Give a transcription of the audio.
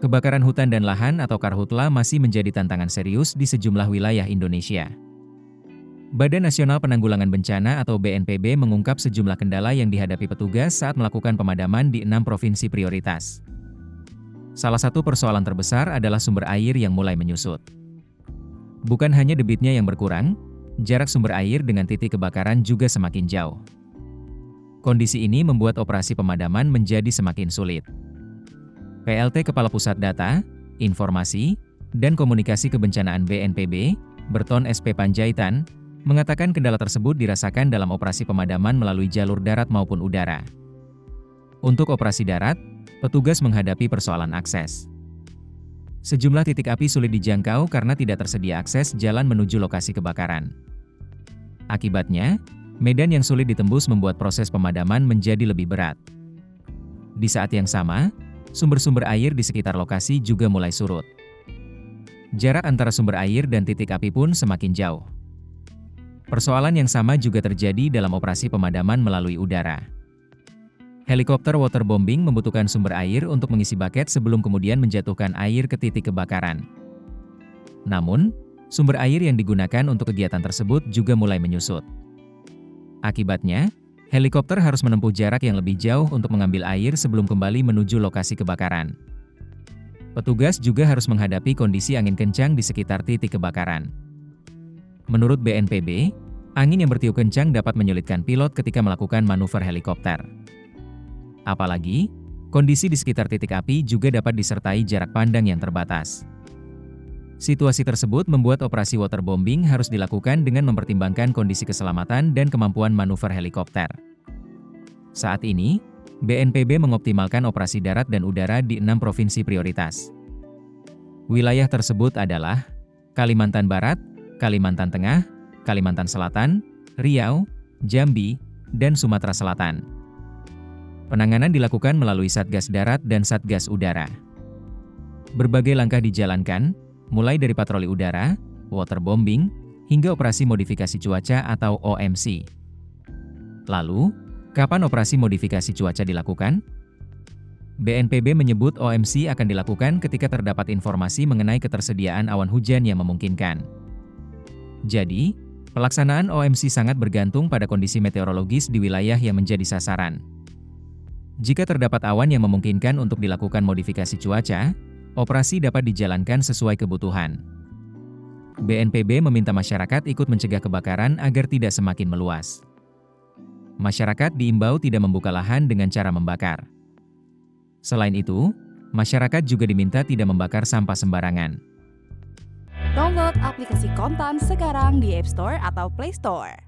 Kebakaran hutan dan lahan atau karhutla masih menjadi tantangan serius di sejumlah wilayah Indonesia. Badan Nasional Penanggulangan Bencana atau BNPB mengungkap sejumlah kendala yang dihadapi petugas saat melakukan pemadaman di 6 provinsi prioritas. Salah satu persoalan terbesar adalah sumber air yang mulai menyusut. Bukan hanya debitnya yang berkurang, jarak sumber air dengan titik kebakaran juga semakin jauh. Kondisi ini membuat operasi pemadaman menjadi semakin sulit. PLT Kepala Pusat Data, Informasi, dan Komunikasi Kebencanaan BNPB, Berton SP Panjaitan, mengatakan kendala tersebut dirasakan dalam operasi pemadaman melalui jalur darat maupun udara. Untuk operasi darat, petugas menghadapi persoalan akses. Sejumlah titik api sulit dijangkau karena tidak tersedia akses jalan menuju lokasi kebakaran. Akibatnya, medan yang sulit ditembus membuat proses pemadaman menjadi lebih berat. Di saat yang sama, sumber-sumber air di sekitar lokasi juga mulai surut. Jarak antara sumber air dan titik api pun semakin jauh. Persoalan yang sama juga terjadi dalam operasi pemadaman melalui udara. Helikopter waterbombing membutuhkan sumber air untuk mengisi buket sebelum kemudian menjatuhkan air ke titik kebakaran. Namun, sumber air yang digunakan untuk kegiatan tersebut juga mulai menyusut. Akibatnya, helikopter harus menempuh jarak yang lebih jauh untuk mengambil air sebelum kembali menuju lokasi kebakaran. Petugas juga harus menghadapi kondisi angin kencang di sekitar titik kebakaran. Menurut BNPB, angin yang bertiup kencang dapat menyulitkan pilot ketika melakukan manuver helikopter. Apalagi, kondisi di sekitar titik api juga dapat disertai jarak pandang yang terbatas. Situasi tersebut membuat operasi waterbombing harus dilakukan dengan mempertimbangkan kondisi keselamatan dan kemampuan manuver helikopter. Saat ini, BNPB mengoptimalkan operasi darat dan udara di 6 provinsi prioritas. Wilayah tersebut adalah Kalimantan Barat, Kalimantan Tengah, Kalimantan Selatan, Riau, Jambi, dan Sumatera Selatan. Penanganan dilakukan melalui Satgas Darat dan Satgas Udara. Berbagai langkah dijalankan, mulai dari patroli udara, waterbombing, hingga operasi modifikasi cuaca atau OMC. Lalu, kapan operasi modifikasi cuaca dilakukan? BNPB menyebut OMC akan dilakukan ketika terdapat informasi mengenai ketersediaan awan hujan yang memungkinkan. Jadi, pelaksanaan OMC sangat bergantung pada kondisi meteorologis di wilayah yang menjadi sasaran. Jika terdapat awan yang memungkinkan untuk dilakukan modifikasi cuaca, operasi dapat dijalankan sesuai kebutuhan. BNPB meminta masyarakat ikut mencegah kebakaran agar tidak semakin meluas. Masyarakat diimbau tidak membuka lahan dengan cara membakar. Selain itu, masyarakat juga diminta tidak membakar sampah sembarangan. Download aplikasi Kontan sekarang di App Store atau Play Store.